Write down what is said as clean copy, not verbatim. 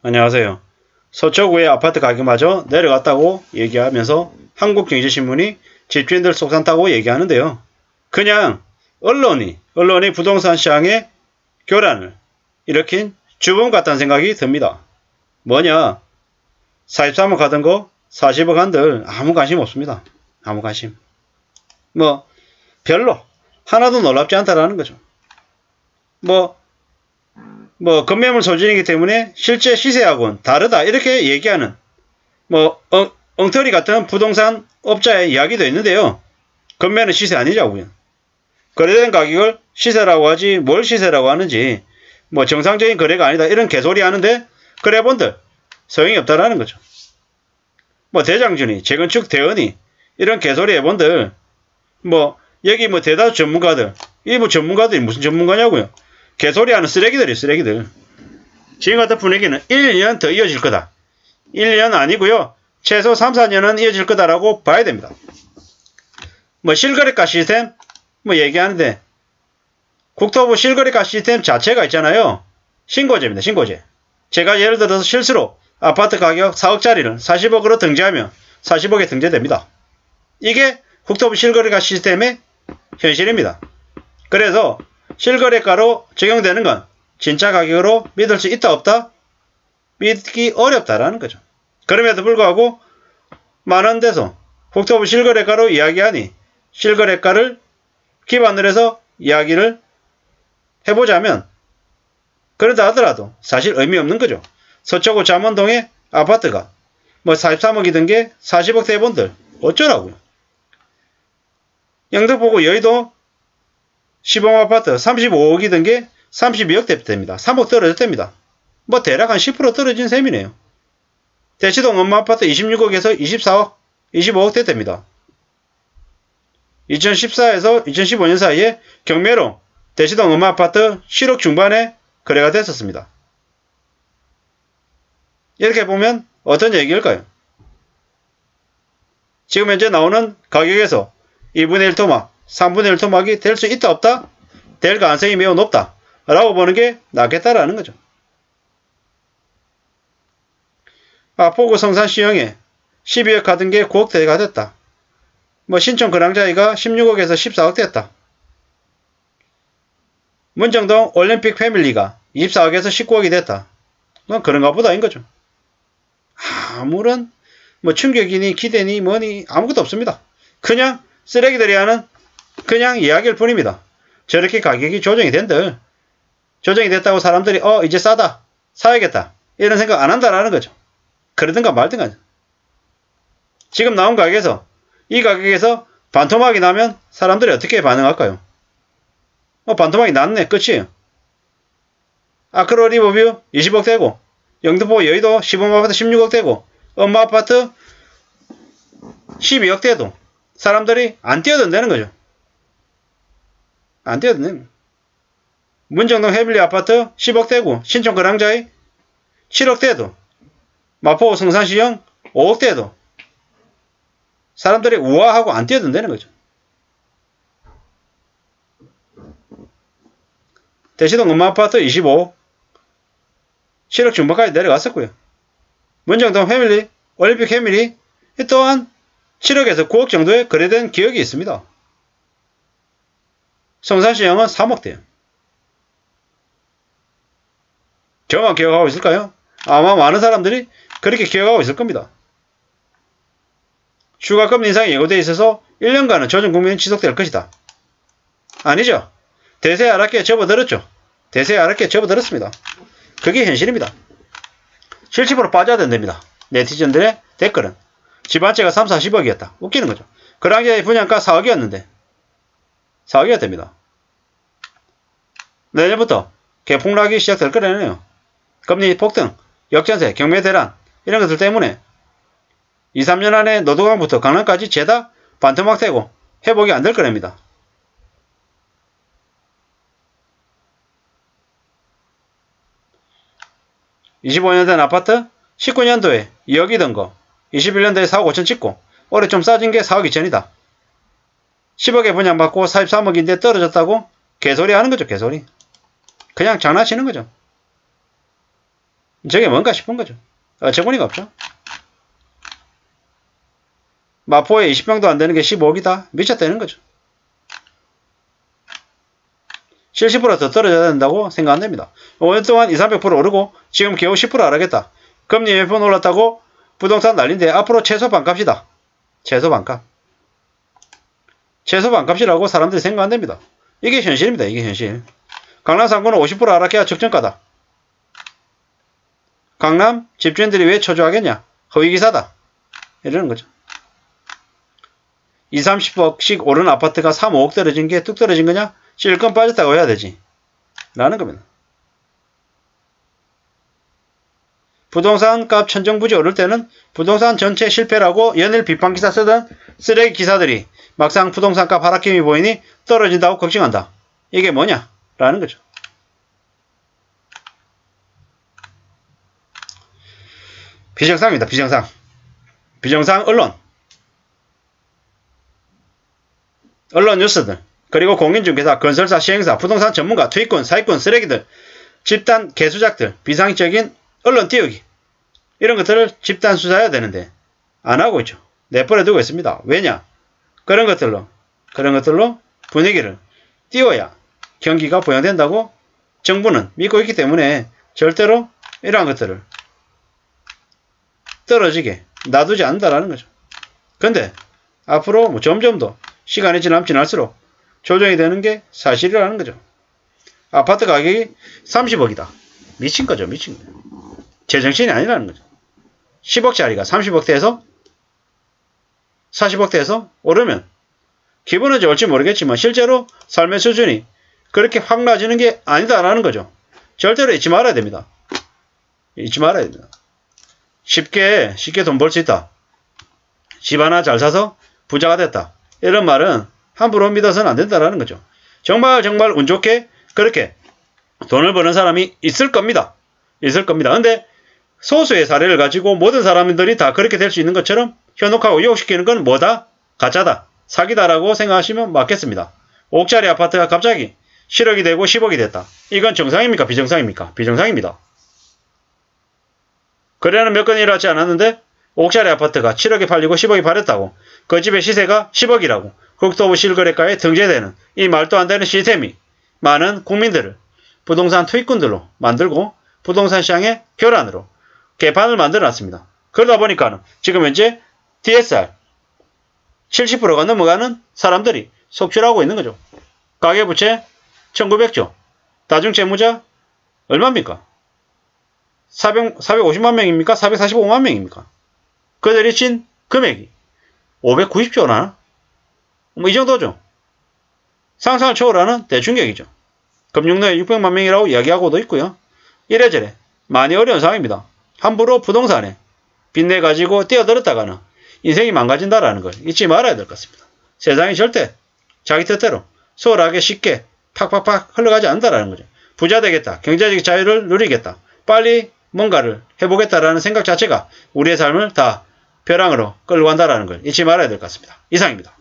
안녕하세요. 서초구의 아파트 가격마저 내려갔다고 얘기하면서 한국경제신문이 집주인들 속상다고 얘기하는데요. 그냥 언론이 부동산 시장의 교란을 일으킨 주범 같다는 생각이 듭니다. 뭐냐? 43억 하던 거 40억 한들 아무 관심 없습니다. 아무 관심. 별로 하나도 놀랍지 않다라는 거죠. 건매물 소진이기 때문에 실제 시세하고는 다르다 이렇게 얘기하는 엉터리 같은 부동산 업자의 이야기도 있는데요. 건매는 시세 아니자고요. 거래된 가격을 시세라고 하지 뭘 시세라고 하는지 정상적인 거래가 아니다 이런 개소리 하는데 거래본들 소용이 없다라는 거죠. 대장준이 재건축 대원이 이런 개소리 해본들 여기 대다수 전문가들 이 전문가들이 무슨 전문가냐고요. 개소리하는 쓰레기들. 지금 같은 분위기는 1, 2년 더 이어질 거다. 1, 2년 아니고요. 최소 3, 4년은 이어질 거다라고 봐야 됩니다. 실거래가 시스템 얘기하는데 국토부 실거래가 시스템 자체가 있잖아요. 신고제입니다. 신고제. 제가 예를 들어서 실수로 아파트 가격 4억짜리를 40억으로 등재하면 40억에 등재됩니다. 이게 국토부 실거래가 시스템의 현실입니다. 그래서 실거래가로 적용되는 건 진짜 가격으로 믿을 수 있다 없다? 믿기 어렵다라는 거죠. 그럼에도 불구하고 많은 데서 국토부 실거래가로 이야기하니 실거래가를 기반으로 해서 이야기를 해보자면 그러다 하더라도 사실 의미 없는 거죠. 서초구 잠원동의 아파트가 43억이던 게 40억 대본들 어쩌라고요. 영등포구 여의도 시범 아파트 35억이던 게 32억대 됩니다. 3억 떨어졌답니다. 대략 한 10% 떨어진 셈이네요. 대치동 엄마 아파트 26억에서 24억, 25억대 됩니다. 2014에서 2015년 사이에 경매로 대치동 엄마 아파트 7억 중반에 거래가 됐었습니다. 이렇게 보면 어떤 얘기일까요? 지금 현재 나오는 가격에서 2분의 1 토막, 3분의 1 토막이 될 수 있다 없다? 될 가능성이 매우 높다 라고 보는 게 낫겠다라는 거죠. 포구 성산 시형에 12억 하던 게 9억대가 됐다. 신촌 근황자이가 16억에서 14억 됐다. 문정동 올림픽 패밀리가 24억에서 19억이 됐다. 그런가 보다인 거죠. 아무런 충격이니 기대니 뭐니 아무것도 없습니다. 그냥 쓰레기들이 하는 그냥 이야기일 뿐입니다. 저렇게 가격이 조정이 된들 조정이 됐다고 사람들이 이제 싸다 사야겠다 이런 생각 안 한다라는 거죠. 그러든가 말든가. 지금 나온 가격에서 이 가격에서 반토막이 나면 사람들이 어떻게 반응할까요? 반토막이 났네 끝이에요. 아크로 리버뷰 20억 되고 영등포 여의도 시범아파트 16억 되고 엄마 아파트 12억 돼도 사람들이 안 뛰어든다는 거죠. 안 뛰어든다는. 문정동 해빌리 아파트 10억 되고 신촌 근황자이 7억 돼도 마포 성산시형 5억 돼도 사람들이 우아하고 안 뛰어든다는 거죠. 대치동 엄마 아파트 25억 7억 중반까지 내려갔었고요. 문정동 패밀리 올림픽 패밀리 또한 7억에서 9억 정도에 거래된 기억이 있습니다. 성산시형은 3억대요. 저만 기억하고 있을까요? 아마 많은 사람들이 그렇게 기억하고 있을 겁니다. 추가금리 인상이 예고되어 있어서 1년간은 조정국면이 지속될 것이다. 아니죠. 대세 아랍게 접어들었죠. 대세 아랍게 접어들었습니다. 그게 현실입니다. 70% 빠져야 된답니다. 네티즌들의 댓글은. 집안채가 3, 40억이었다. 웃기는 거죠. 그랑자의 분양가 4억이었는데 4억이어야 됩니다. 내년부터 개폭락이 시작될 거라네요. 금리 폭등, 역전세, 경매 대란 이런 것들 때문에 2, 3년 안에 노도강부터 강남까지 죄다 반토막되고 회복이 안 될 거랍니다. (25년) 된 아파트 19년도에 2억이던 거 21년도에 4억 5천 찍고 올해 좀 싸진 게 4억 2천이다. 10억에 분양받고 43억인데 떨어졌다고 개소리 하는 거죠. 개소리. 그냥 장난치는 거죠. 저게 뭔가 싶은 거죠. 어처구니가 없죠. 마포에 20평도 안 되는 게 15억이다. 미쳤다는 거죠. 70%더 떨어져야 된다고 생각 안 됩니다. 5년 동안 200~300% 오르고 지금 겨우 10% 하락했다. 금리 몇 번 올랐다고 부동산 난린데 앞으로 최소 반값이다. 최소 반값. 최소 반값이라고 사람들이 생각 안 됩니다. 이게 현실입니다. 이게 현실. 강남 상권은 50% 하락해야 적정가다. 강남 집주인들이 왜 초조하겠냐? 허위기사다. 이러는 거죠. 20~30억씩 오른 아파트가 3, 5억 떨어진 게 뚝 떨어진 거냐? 실컷 빠졌다고 해야 되지. 라는 겁니다. 부동산 값 천정부지 오를 때는 부동산 전체 실패라고 연일 비판기사 쓰던 쓰레기 기사들이 막상 부동산 값 하락김이 보이니 떨어진다고 걱정한다. 이게 뭐냐? 라는 거죠. 비정상입니다. 비정상. 비정상 언론 뉴스들, 그리고 공인중개사, 건설사, 시행사, 부동산 전문가, 투기꾼, 사기꾼, 쓰레기들, 집단 개수작들, 비상식적인 언론 띄우기, 이런 것들을 집단 수사해야 되는데 안 하고 있죠. 내버려두고 있습니다. 왜냐? 그런 것들로 분위기를 띄워야 경기가 부양된다고 정부는 믿고 있기 때문에 절대로 이러한 것들을 떨어지게 놔두지 않는다라는 거죠. 근데 앞으로 점점 더 시간이 지날수록 조정이 되는 게 사실이라는 거죠. 아파트 가격이 30억이다. 미친 거죠. 미친 거죠. 제정신이 아니라는 거죠. 10억짜리가 30억대에서 40억대에서 오르면 기분은 좋을지 모르겠지만 실제로 삶의 수준이 그렇게 확 나아지는 게 아니다라는 거죠. 절대로 잊지 말아야 됩니다. 잊지 말아야 됩니다. 쉽게 돈 벌 수 있다. 집 하나 잘 사서 부자가 됐다. 이런 말은 함부로 믿어서는 안 된다라는 거죠. 정말 운 좋게 그렇게 돈을 버는 사람이 있을 겁니다. 있을 겁니다. 근데 소수의 사례를 가지고 모든 사람들이 다 그렇게 될 수 있는 것처럼 현혹하고 유혹시키는 건 뭐다? 가짜다. 사기다라고 생각하시면 맞겠습니다. 5억짜리 아파트가 갑자기 7억이 되고 10억이 됐다. 이건 정상입니까? 비정상입니까? 비정상입니다. 거래는 몇 건이 일어나지 않았는데 5억짜리 아파트가 7억에 팔리고 10억이 팔렸다고 그 집의 시세가 10억이라고 국토부 실거래가에 등재되는 이 말도 안 되는 시스템이 많은 국민들을 부동산 투기꾼들로 만들고 부동산 시장의 교란으로 개판을 만들어놨습니다. 그러다 보니까 지금 현재 DSR 70%가 넘어가는 사람들이 속출하고 있는 거죠. 가계부채 1900조, 다중채무자 얼마입니까? 450만 명입니까? 445만 명입니까? 그들이 친 금액이 590조나? 뭐 이 정도죠. 상상을 초월하는 대충격이죠. 금융노예 600만 명이라고 이야기하고도 있고요. 이래저래 많이 어려운 상황입니다. 함부로 부동산에 빚내가지고 뛰어들었다가는 인생이 망가진다라는 걸 잊지 말아야 될 것 같습니다. 세상이 절대 자기 뜻대로 수월하게 쉽게 팍팍팍 흘러가지 않는다라는 거죠. 부자 되겠다. 경제적 자유를 누리겠다. 빨리 뭔가를 해보겠다라는 생각 자체가 우리의 삶을 다 벼랑으로 끌고 간다라는 걸 잊지 말아야 될 것 같습니다. 이상입니다.